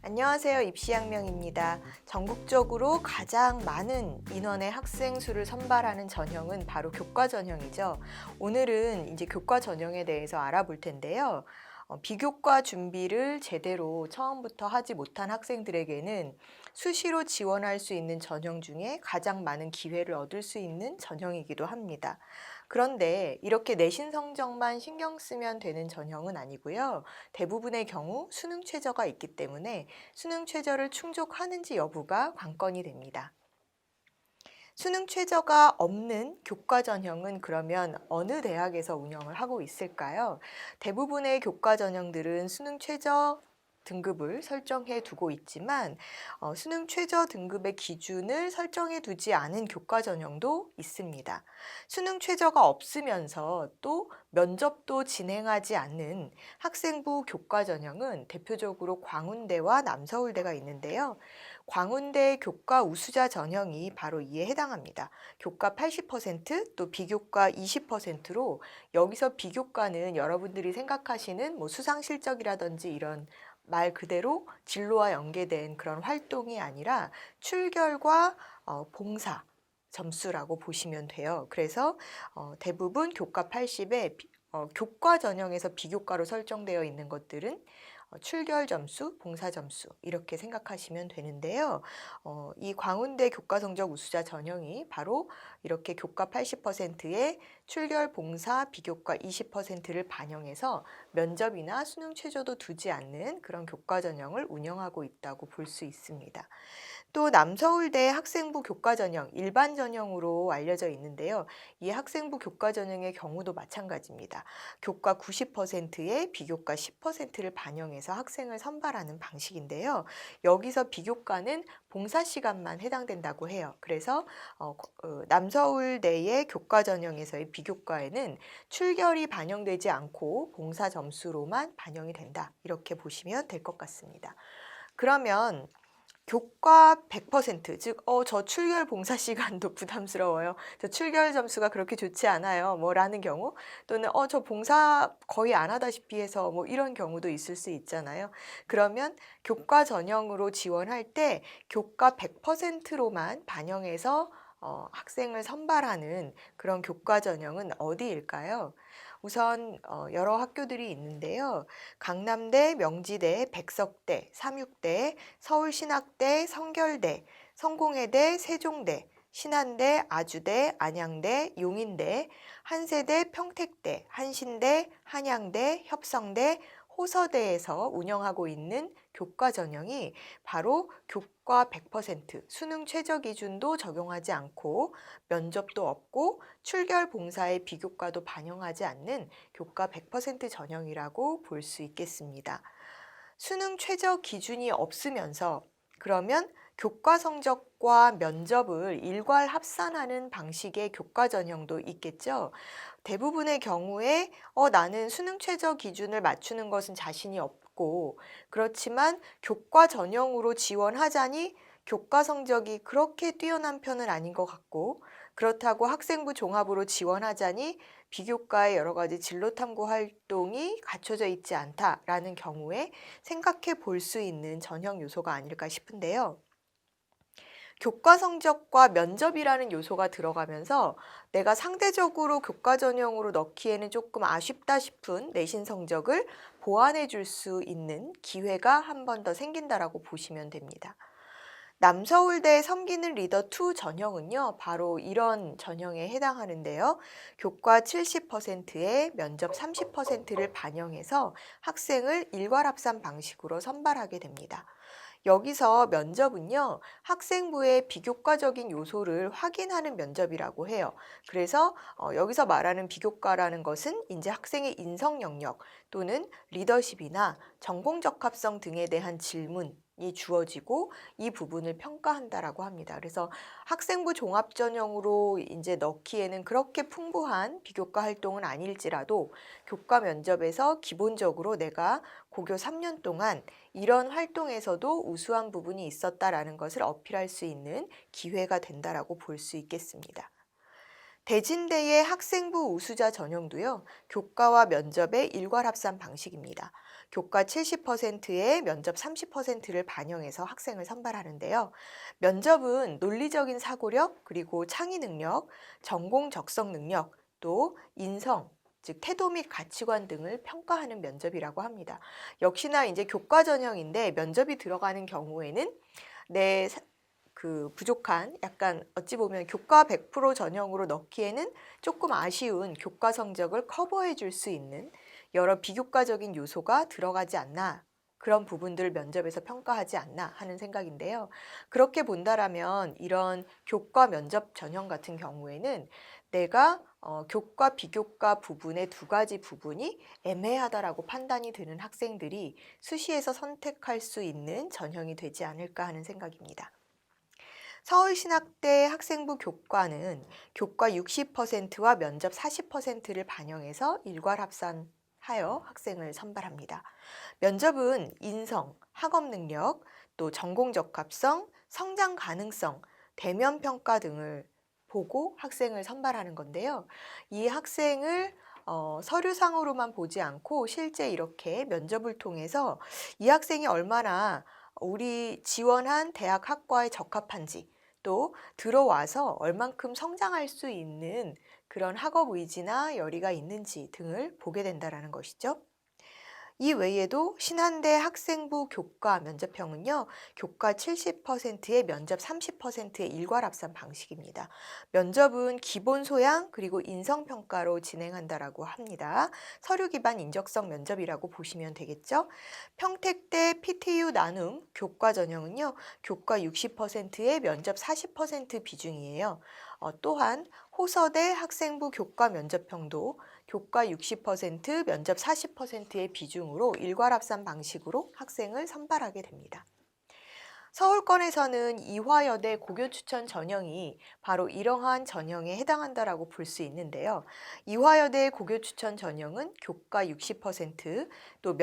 안녕하세요. 입시양명입니다. 전국적으로 가장 많은 인원의 학생 수를 선발하는 전형은 바로 교과 전형이죠. 오늘은 이제 교과 전형에 대해서 알아볼 텐데요. 비교과 준비를 제대로 처음부터 하지 못한 학생들에게는 수시로 지원할 수 있는 전형 중에 가장 많은 기회를 얻을 수 있는 전형이기도 합니다. 그런데 이렇게 내신 성적만 신경 쓰면 되는 전형은 아니고요. 대부분의 경우 수능 최저가 있기 때문에 수능 최저를 충족하는지 여부가 관건이 됩니다. 수능 최저가 없는 교과 전형은 그러면 어느 대학에서 운영을 하고 있을까요? 대부분의 교과 전형들은 수능 최저 등급을 설정해 두고 있지만 수능 최저 등급의 기준을 설정해 두지 않은 교과 전형도 있습니다. 수능 최저가 없으면서 또 면접도 진행하지 않는 학생부 교과 전형은 대표적으로 광운대와 남서울대가 있는데요. 광운대 교과 우수자 전형이 바로 이에 해당합니다. 교과 80%또 비교과 20%로 여기서 비교과는 여러분들이 생각하시는 뭐 수상 실적이라든지 이런 말 그대로 진로와 연계된 그런 활동이 아니라 출결과 봉사 점수라고 보시면 돼요. 그래서 대부분 교과 80에 교과 전형에서 비교과로 설정되어 있는 것들은 출결 점수, 봉사 점수 이렇게 생각하시면 되는데요. 이 광운대 교과 성적 우수자 전형이 바로 이렇게 교과 80%의 출결, 봉사, 비교과 20%를 반영해서 면접이나 수능 최저도 두지 않는 그런 교과 전형을 운영하고 있다고 볼 수 있습니다. 또 남서울대 학생부 교과 전형, 일반 전형으로 알려져 있는데요. 이 학생부 교과 전형의 경우도 마찬가지입니다. 교과 90%에 비교과 10%를 반영해서 학생을 선발하는 방식인데요. 여기서 비교과는 봉사 시간만 해당된다고 해요. 그래서 남서울대의 교과 전형에서의 비교과에는 출결이 반영되지 않고 봉사 점수로만 반영이 된다. 이렇게 보시면 될 것 같습니다. 그러면 교과 100%, 즉, 저 출결 봉사 시간도 부담스러워요. 저 출결 점수가 그렇게 좋지 않아요. 뭐 라는 경우 또는 저 봉사 거의 안 하다시피 해서 뭐 이런 경우도 있을 수 있잖아요. 그러면 교과 전형으로 지원할 때 교과 100%로만 반영해서 학생을 선발하는 그런 교과 전형은 어디일까요? 우선 여러 학교들이 있는데요. 강남대, 명지대, 백석대, 삼육대, 서울신학대, 성결대, 성공회대, 세종대, 신한대, 아주대, 안양대, 용인대, 한세대, 평택대, 한신대, 한양대, 협성대, 호서대에서 운영하고 있는 교과 전형이 바로 교과 100%, 수능 최저 기준도 적용하지 않고 면접도 없고 출결 봉사의 비교과도 반영하지 않는 교과 100% 전형이라고 볼 수 있겠습니다. 수능 최저 기준이 없으면서 그러면 교과 성적과 면접을 일괄 합산하는 방식의 교과 전형도 있겠죠. 대부분의 경우에 나는 수능 최저 기준을 맞추는 것은 자신이 없고 그렇지만 교과 전형으로 지원하자니 교과 성적이 그렇게 뛰어난 편은 아닌 것 같고 그렇다고 학생부 종합으로 지원하자니 비교과의 여러 가지 진로 탐구 활동이 갖춰져 있지 않다라는 경우에 생각해 볼 수 있는 전형 요소가 아닐까 싶은데요. 교과 성적과 면접이라는 요소가 들어가면서 내가 상대적으로 교과 전형으로 넣기에는 조금 아쉽다 싶은 내신 성적을 보완해 줄 수 있는 기회가 한 번 더 생긴다라고 보시면 됩니다. 남서울대 섬기는 리더 2 전형은요, 바로 이런 전형에 해당하는데요. 교과 70%에 면접 30%를 반영해서 학생을 일괄합산 방식으로 선발하게 됩니다. 여기서 면접은요, 학생부의 비교과적인 요소를 확인하는 면접이라고 해요. 그래서 여기서 말하는 비교과라는 것은 이제 학생의 인성 영역 또는 리더십이나 전공 적합성 등에 대한 질문이 주어지고 이 부분을 평가한다라고 합니다. 그래서 학생부 종합 전형으로 이제 넣기에는 그렇게 풍부한 비교과 활동은 아닐지라도 교과 면접에서 기본적으로 내가 고교 3년 동안 이런 활동에서도 우수한 부분이 있었다라는 것을 어필할 수 있는 기회가 된다라고 볼 수 있겠습니다. 대진대의 학생부 우수자 전형도요, 교과와 면접의 일괄합산 방식입니다. 교과 70%에 면접 30%를 반영해서 학생을 선발하는데요. 면접은 논리적인 사고력, 그리고 창의 능력, 전공 적성 능력, 또 인성, 즉 태도 및 가치관 등을 평가하는 면접이라고 합니다. 역시나 이제 교과 전형인데 면접이 들어가는 경우에는 내 부족한 약간 어찌 보면 교과 100% 전형으로 넣기에는 조금 아쉬운 교과 성적을 커버해 줄 수 있는 여러 비교과적인 요소가 들어가지 않나, 그런 부분들을 면접에서 평가하지 않나 하는 생각인데요. 그렇게 본다라면 이런 교과 면접 전형 같은 경우에는 내가 교과 비교과 부분의 두 가지 부분이 애매하다라고 판단이 드는 학생들이 수시에서 선택할 수 있는 전형이 되지 않을까 하는 생각입니다. 서울신학대 학생부 교과는 교과 60%와 면접 40%를 반영해서 일괄합산하여 학생을 선발합니다. 면접은 인성, 학업 능력, 또 전공 적합성, 성장 가능성, 대면 평가 등을 보고 학생을 선발하는 건데요. 이 학생을 서류상으로만 보지 않고 실제 이렇게 면접을 통해서 이 학생이 얼마나 우리 지원한 대학 학과에 적합한지, 또 들어와서 얼만큼 성장할 수 있는 그런 학업 의지나 열의가 있는지 등을 보게 된다는 것이죠. 이 외에도 신한대 학생부 교과 면접형은요, 교과 70%에 면접 30%의 일괄합산 방식입니다. 면접은 기본 소양 그리고 인성평가로 진행한다라고 합니다. 서류 기반 인적성 면접이라고 보시면 되겠죠. 평택대 PTU 나눔 교과 전형은요, 교과 60%에 면접 40% 비중이에요. 또한 호서대 학생부 교과 면접형도 교과 60%, 면접 40%의 비중으로 일괄합산 방식으로 학생을 선발하게 됩니다. 서울권에서는 이화여대 고교추천 전형이 바로 이러한 전형에 해당한다라고 볼 수 있는데요. 이화여대 고교추천 전형은 교과 60%, 또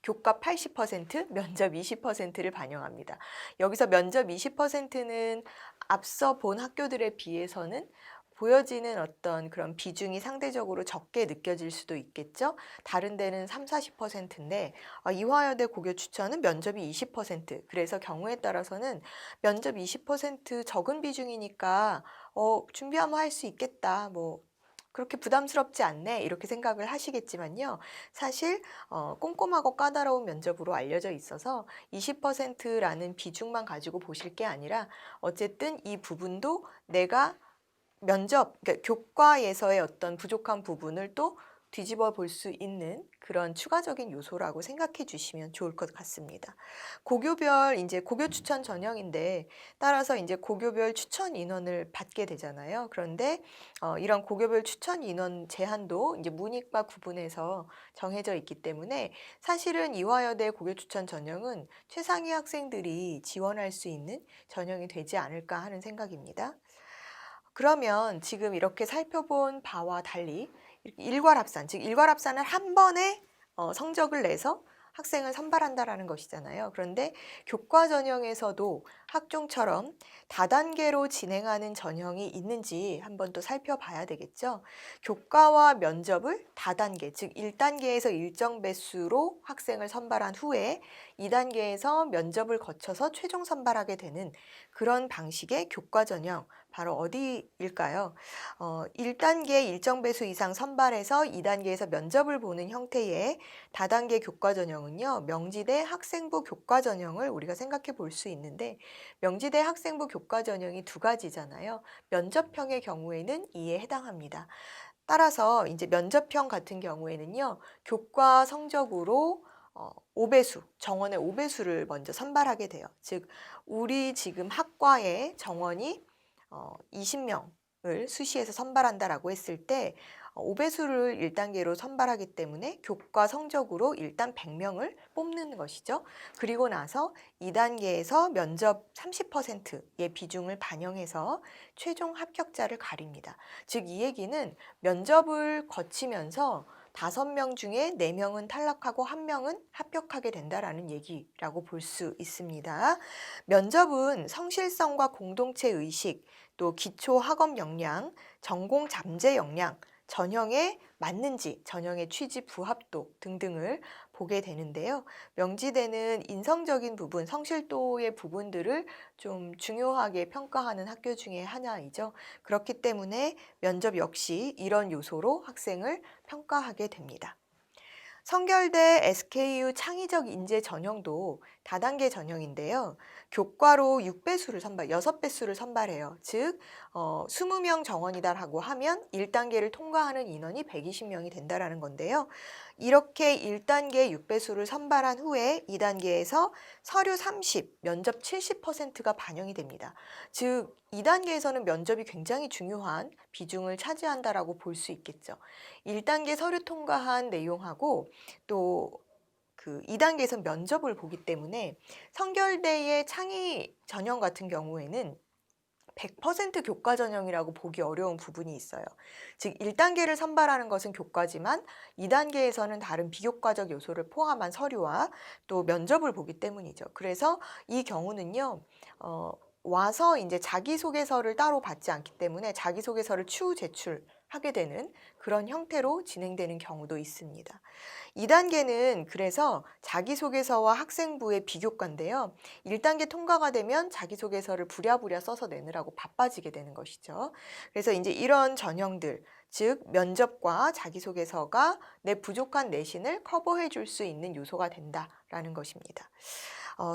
교과 80%, 면접 20%를 반영합니다. 여기서 면접 20%는 앞서 본 학교들에 비해서는 보여지는 어떤 그런 비중이 상대적으로 적게 느껴질 수도 있겠죠. 다른 데는 40~40%인데 이화여대 고교 추천은 면접이 20%. 그래서 경우에 따라서는 면접 20% 적은 비중이니까 준비하면 할 수 있겠다. 뭐 그렇게 부담스럽지 않네 이렇게 생각을 하시겠지만요. 사실 꼼꼼하고 까다로운 면접으로 알려져 있어서 20%라는 비중만 가지고 보실 게 아니라 어쨌든 이 부분도 내가 그러니까 교과에서의 어떤 부족한 부분을 또 뒤집어 볼 수 있는 그런 추가적인 요소라고 생각해 주시면 좋을 것 같습니다. 고교별 이제 고교 추천 전형인데 따라서 이제 고교별 추천 인원을 받게 되잖아요. 그런데 이런 고교별 추천 인원 제한도 이제 문이과 구분해서 정해져 있기 때문에 사실은 이화여대 고교 추천 전형은 최상위 학생들이 지원할 수 있는 전형이 되지 않을까 하는 생각입니다. 그러면 지금 이렇게 살펴본 바와 달리 일괄합산, 즉 일괄합산을 한 번에 성적을 내서 학생을 선발한다라는 것이잖아요. 그런데 교과 전형에서도 학종처럼 다단계로 진행하는 전형이 있는지 한번 또 살펴봐야 되겠죠. 교과와 면접을 다단계, 즉 1단계에서 일정 배수로 학생을 선발한 후에 2단계에서 면접을 거쳐서 최종 선발하게 되는 그런 방식의 교과 전형, 바로 어디일까요? 1단계 일정 배수 이상 선발해서 2단계에서 면접을 보는 형태의 다단계 교과 전형은요, 명지대 학생부 교과 전형을 우리가 생각해 볼 수 있는데, 명지대 학생부 교과 전형이 두 가지잖아요. 면접형의 경우에는 이에 해당합니다. 따라서 이제 면접형 같은 경우에는요, 교과 성적으로 5배수, 정원의 5배수를 먼저 선발하게 돼요. 즉, 우리 지금 학과의 정원이 20명을 수시에서 선발한다라고 했을 때 5배수를 1단계로 선발하기 때문에 교과 성적으로 일단 100명을 뽑는 것이죠. 그리고 나서 2단계에서 면접 30%의 비중을 반영해서 최종 합격자를 가립니다. 즉, 이 얘기는 면접을 거치면서 5명 중에 4명은 탈락하고 1명은 합격하게 된다라는 얘기라고 볼 수 있습니다. 면접은 성실성과 공동체 의식, 또 기초 학업 역량, 전공 잠재 역량, 전형에 맞는지, 전형의 취지 부합도 등등을 보게 되는데요. 명지대는 인성적인 부분, 성실도의 부분들을 좀 중요하게 평가하는 학교 중에 하나이죠. 그렇기 때문에 면접 역시 이런 요소로 학생을 평가하게 됩니다. 성결대 SKU 창의적 인재 전형도 다단계 전형인데요. 교과로 6배수를 선발, 6배수를 선발해요. 즉 20명 정원이다라고 하면 1단계를 통과하는 인원이 120명이 된다라는 건데요. 이렇게 1단계 6배수를 선발한 후에 2단계에서 서류 30, 면접 70%가 반영이 됩니다. 즉 2단계에서는 면접이 굉장히 중요한 비중을 차지한다라고 볼 수 있겠죠. 1단계 서류 통과한 내용하고 또 그 2단계에서 면접을 보기 때문에 성결대의 창의 전형 같은 경우에는 100% 교과 전형이라고 보기 어려운 부분이 있어요. 즉 1단계를 선발하는 것은 교과지만 2단계에서는 다른 비교과적 요소를 포함한 서류와 또 면접을 보기 때문이죠. 그래서 이 경우는요. 와서 이제 자기소개서를 따로 받지 않기 때문에 자기소개서를 추후 제출하게 되는 그런 형태로 진행되는 경우도 있습니다. 2단계는 그래서 자기소개서와 학생부의 비교과인데요. 1단계 통과가 되면 자기소개서를 부랴부랴 써서 내느라고 바빠지게 되는 것이죠. 그래서 이제 이런 전형들, 즉 면접과 자기소개서가 내 부족한 내신을 커버해 줄 수 있는 요소가 된다라는 것입니다.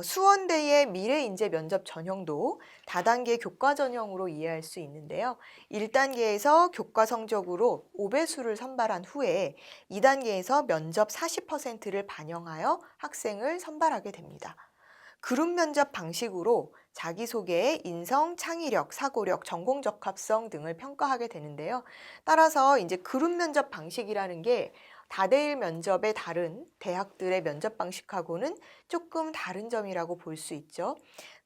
수원대의 미래인재 면접 전형도 다단계 교과 전형으로 이해할 수 있는데요. 1단계에서 교과 성적으로 5배수를 선발한 후에 2단계에서 면접 40%를 반영하여 학생을 선발하게 됩니다. 그룹 면접 방식으로 자기소개, 인성, 창의력, 사고력, 전공 적합성 등을 평가하게 되는데요. 따라서 이제 그룹 면접 방식이라는 게 다대일 면접의 다른 대학들의 면접 방식하고는 조금 다른 점이라고 볼 수 있죠.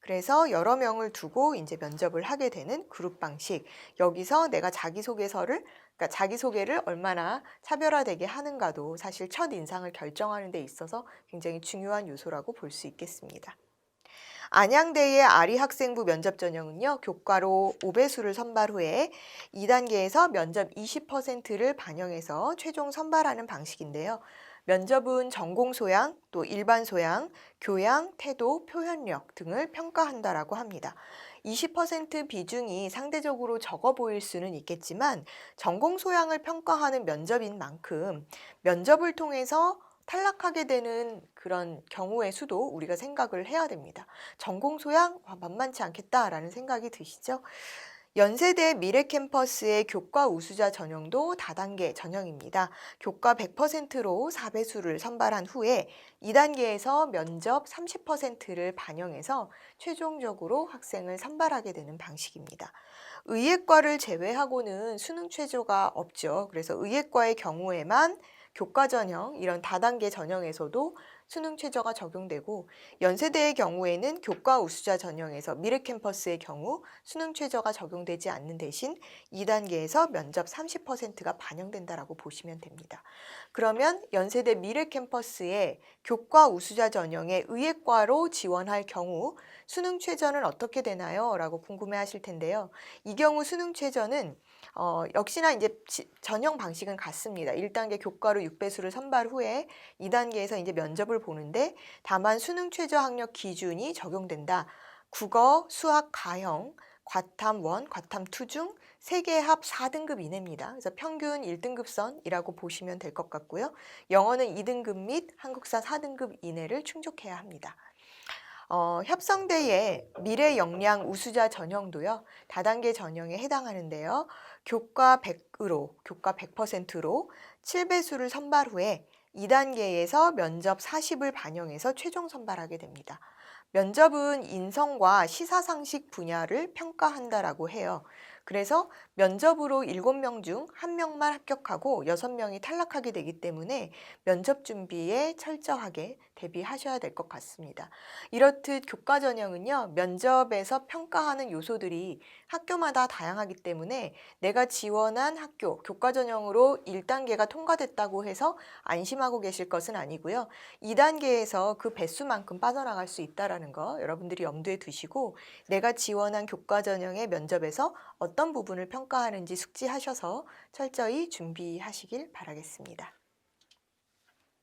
그래서 여러 명을 두고 이제 면접을 하게 되는 그룹 방식. 여기서 내가 그러니까 자기소개를 얼마나 차별화되게 하는가도 사실 첫 인상을 결정하는 데 있어서 굉장히 중요한 요소라고 볼 수 있겠습니다. 안양대의 아리학생부 면접 전형은요. 교과로 5배수를 선발 후에 2단계에서 면접 20%를 반영해서 최종 선발하는 방식인데요. 면접은 전공 소양, 또 일반 소양, 교양, 태도, 표현력 등을 평가한다라고 합니다. 20% 비중이 상대적으로 적어 보일 수는 있겠지만 전공 소양을 평가하는 면접인 만큼 면접을 통해서 탈락하게 되는 그런 경우의 수도 우리가 생각을 해야 됩니다. 전공 소양 만만치 않겠다라는 생각이 드시죠? 연세대 미래캠퍼스의 교과 우수자 전형도 다단계 전형입니다. 교과 100%로 4배수를 선발한 후에 2단계에서 면접 30%를 반영해서 최종적으로 학생을 선발하게 되는 방식입니다. 의예과를 제외하고는 수능 최저가 없죠. 그래서 의예과의 경우에만 교과 전형, 이런 다단계 전형에서도 수능 최저가 적용되고 연세대의 경우에는 교과 우수자 전형에서 미래캠퍼스의 경우 수능 최저가 적용되지 않는 대신 2단계에서 면접 30%가 반영된다라고 보시면 됩니다. 그러면 연세대 미래캠퍼스의 교과 우수자 전형의 의예과로 지원할 경우 수능 최저는 어떻게 되나요? 라고 궁금해하실 텐데요. 이 경우 수능 최저는 역시나 이제 전형 방식은 같습니다. 1단계 교과로 6배수를 선발 후에 2단계에서 이제 면접을 보는데 다만 수능 최저 학력 기준이 적용된다. 국어, 수학, 가형, 과탐 1, 과탐 2 중 3개 합 4등급 이내입니다. 그래서 평균 1등급선이라고 보시면 될 것 같고요. 영어는 2등급 및 한국사 4등급 이내를 충족해야 합니다. 협성대의 미래 역량 우수자 전형도요. 다단계 전형에 해당하는데요. 교과 100%로 7배수를 선발 후에 2단계에서 면접 40을 반영해서 최종 선발하게 됩니다. 면접은 인성과 시사상식 분야를 평가한다라고 해요. 그래서 면접으로 7명 중 1명만 합격하고 6명이 탈락하게 되기 때문에 면접 준비에 철저하게 대비하셔야 될 것 같습니다. 이렇듯 교과 전형은요, 면접에서 평가하는 요소들이 학교마다 다양하기 때문에 내가 지원한 학교, 교과 전형으로 1단계가 통과됐다고 해서 안심하고 계실 것은 아니고요. 2단계에서 그 배수만큼 빠져나갈 수 있다는 거 여러분들이 염두에 두시고 내가 지원한 교과 전형의 면접에서 어떤 부분을 평가하는지 숙지하셔서 철저히 준비하시길 바라겠습니다.